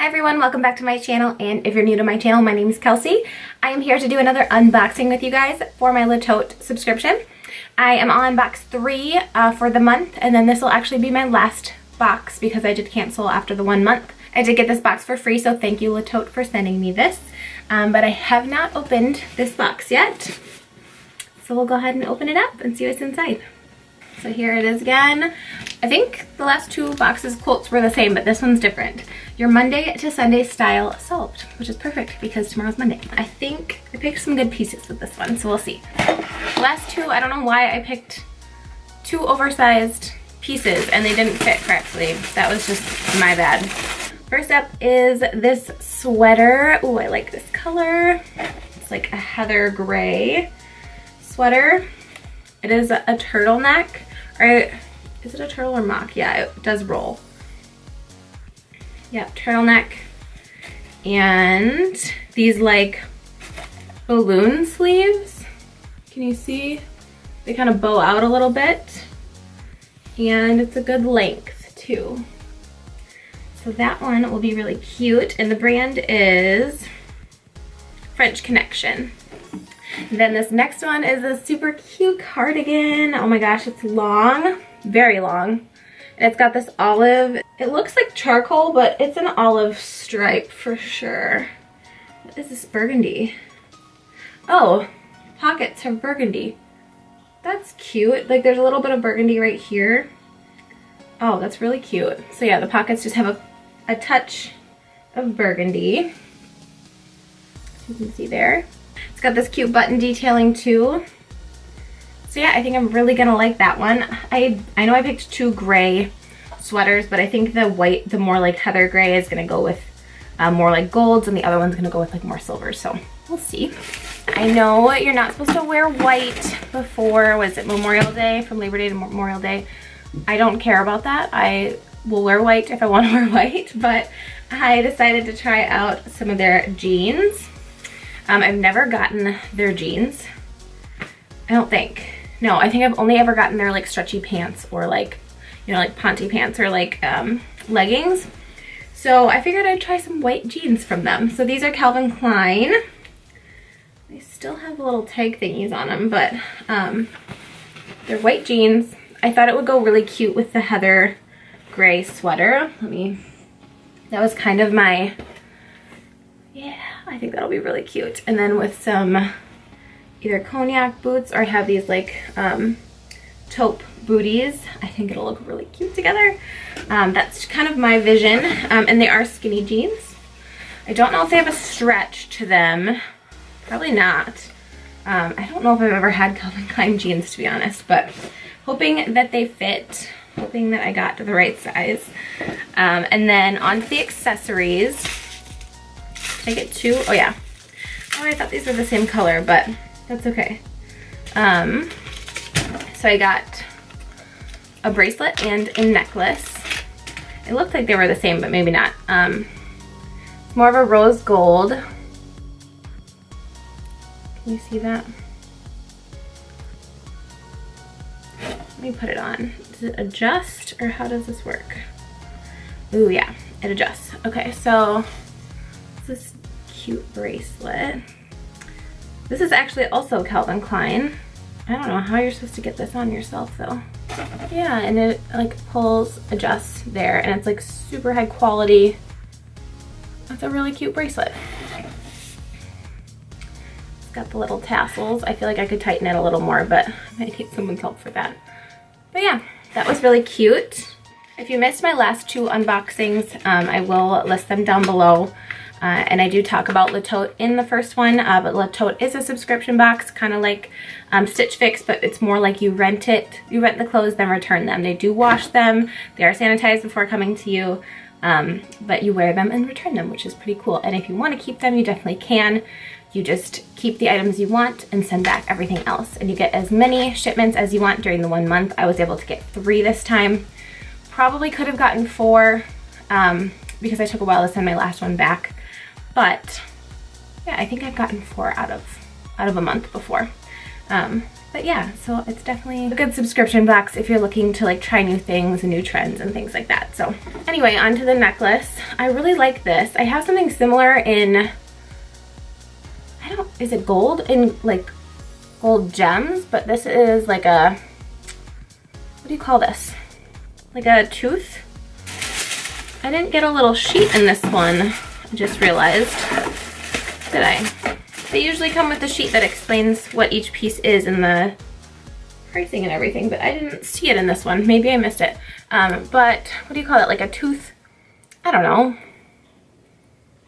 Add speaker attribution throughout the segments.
Speaker 1: Hi everyone, welcome back to my channel, and if you're new to my channel, my name is Kelsey. I am here to do another unboxing with you guys for my LeTote subscription. I am on box 3 for the month, and then this will actually be my last box because I did cancel after the 1 month. I did get this box for free, so thank you LeTote for sending me this. But I have not opened this box yet. So we'll go ahead and open it up and see what's inside. So here it is again. I think the last 2 boxes quotes were the same, but this one's different. Your Monday to Sunday style solved, which is perfect because tomorrow's Monday. I think I picked some good pieces with this one, so we'll see. The last 2, I don't know why I picked 2 oversized pieces and they didn't fit correctly. That was just my bad. First up is this sweater. Ooh, I like this color. It's like a heather gray sweater. It is a turtleneck, or is it a turtle or mock? Yeah, it does roll. Yeah, turtleneck. And these like balloon sleeves. Can you see? They kind of bow out a little bit. And it's a good length too. So that one will be really cute. And the brand is French Connection. Then this next one is a super cute cardigan. Oh my gosh, it's long, very long. And it's got this olive, it looks like charcoal, but it's an olive stripe for sure. What is this burgundy? Oh, pockets have burgundy. That's cute. Like there's a little bit of burgundy right here. Oh, that's really cute. So yeah, the pockets just have a touch of burgundy. You can see there. It's got this cute button detailing too. So yeah, I think I'm really gonna like that one. I know I picked 2 gray sweaters, but I think the white, the more like heather gray is gonna go with more like golds, and the other one's gonna go with like more silvers, so we'll see. I know you're not supposed to wear white before, was it Memorial Day, from Labor Day to Memorial Day? I don't care about that. I will wear white if I wanna wear white, but I decided to try out some of their jeans. I've never gotten their jeans, I don't think. No, I think I've only ever gotten their like stretchy pants, or like, you know, like ponte pants, or like leggings. So I figured I'd try some white jeans from them. So these are Calvin Klein. They still have little tag thingies on them, but they're white jeans. I thought it would go really cute with the heather gray sweater. That was kind of my, yeah, I think that'll be really cute. And then with some either cognac boots, or I have these like taupe booties, I think it'll look really cute together. That's kind of my vision. And they are skinny jeans. I don't know if they have a stretch to them. Probably not. I don't know if I've ever had Calvin Klein jeans, to be honest, but hoping that they fit, hoping that I got the right size. And then on to the accessories. Did I get 2? Oh yeah. Oh, I thought these were the same color, but that's okay. So I got a bracelet and a necklace. It looked like they were the same, but maybe not. It's more of a rose gold. Can you see that? Let me put it on. Does it adjust, or how does this work? Ooh, yeah, it adjusts. Okay, so this cute bracelet. This is actually also Calvin Klein. I don't know how you're supposed to get this on yourself though. Yeah, and it like pulls, adjusts there, and it's like super high quality. That's a really cute bracelet. It's got the little tassels. I feel like I could tighten it a little more, but I might need someone's help for that. But yeah, that was really cute. If you missed my last 2 unboxings, I will list them down below. And I do talk about LeTote in the first one, but LeTote is a subscription box, kind of like Stitch Fix, but it's more like you rent the clothes, then return them. They do wash them, they are sanitized before coming to you, but you wear them and return them, which is pretty cool. And if you want to keep them, you definitely can. You just keep the items you want and send back everything else. And you get as many shipments as you want during the 1 month. I was able to get 3 this time. Probably could have gotten 4 because I took a while to send my last one back. But yeah, I think I've gotten 4 out of a month before. But yeah, so it's definitely a good subscription box if you're looking to like try new things and new trends and things like that. So anyway, onto the necklace. I really like this. I have something similar in, is it gold? In like gold gems, but this is like a, what do you call this? Like a tooth. I didn't get a little sheet in this one, I just realized. Did I? They usually come with a sheet that explains what each piece is and the pricing and everything, but I didn't see it in this one. Maybe I missed it. But what do you call it? Like a tooth, I don't know,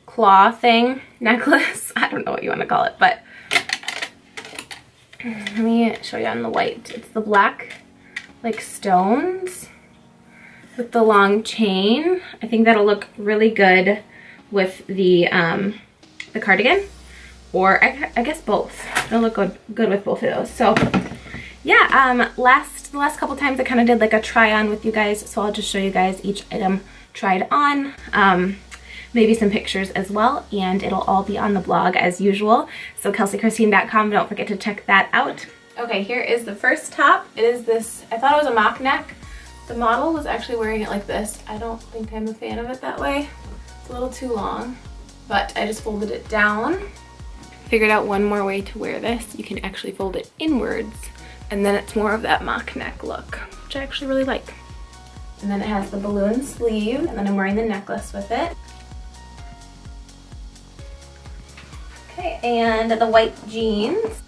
Speaker 1: claw thing, necklace. I don't know what you want to call it, but let me show you on the white. It's the black like stones with the long chain. I think that'll look really good with the cardigan. Or I guess both. It'll look good with both of those. So yeah, the last couple times I kind of did like a try on with you guys. So I'll just show you guys each item tried on. Maybe some pictures as well. And it'll all be on the blog as usual. So KelsieKristine.com. Don't forget to check that out. Okay, here is the first top. It is this, I thought it was a mock neck. The model was actually wearing it like this. I don't think I'm a fan of it that way. It's a little too long. But I just folded it down. Figured out one more way to wear this. You can actually fold it inwards and then it's more of that mock neck look, which I actually really like. And then it has the balloon sleeve and then I'm wearing the necklace with it. Okay, and the white jeans.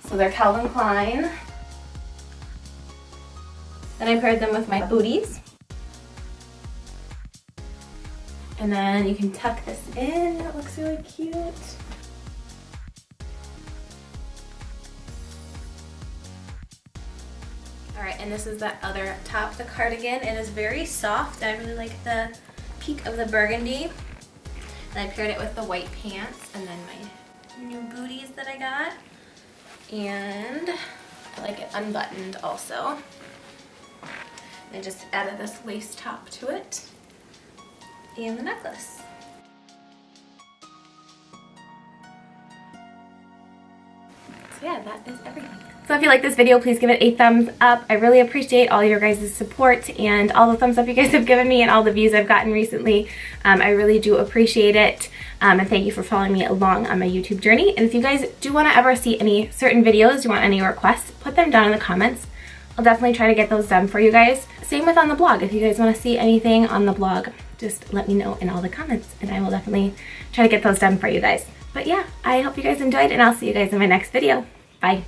Speaker 1: So they're Calvin Klein. Then I paired them with my booties. And then you can tuck this in, it looks really cute. Alright, and this is that other top, the cardigan. It is very soft. I really like the peak of the burgundy. And I paired it with the white pants and then my new booties that I got. And I like it unbuttoned also. I just added this lace top to it. And the necklace. So yeah, that is everything. So if you like this video, please give it a thumbs up. I really appreciate all your guys' support and all the thumbs up you guys have given me and all the views I've gotten recently. I really do appreciate it. And thank you for following me along on my YouTube journey. And if you guys do want to ever see any certain videos, you want any requests, put them down in the comments. I'll definitely try to get those done for you guys. Same with on the blog. If you guys want to see anything on the blog, just let me know in all the comments and I will definitely try to get those done for you guys. But yeah, I hope you guys enjoyed and I'll see you guys in my next video. Bye.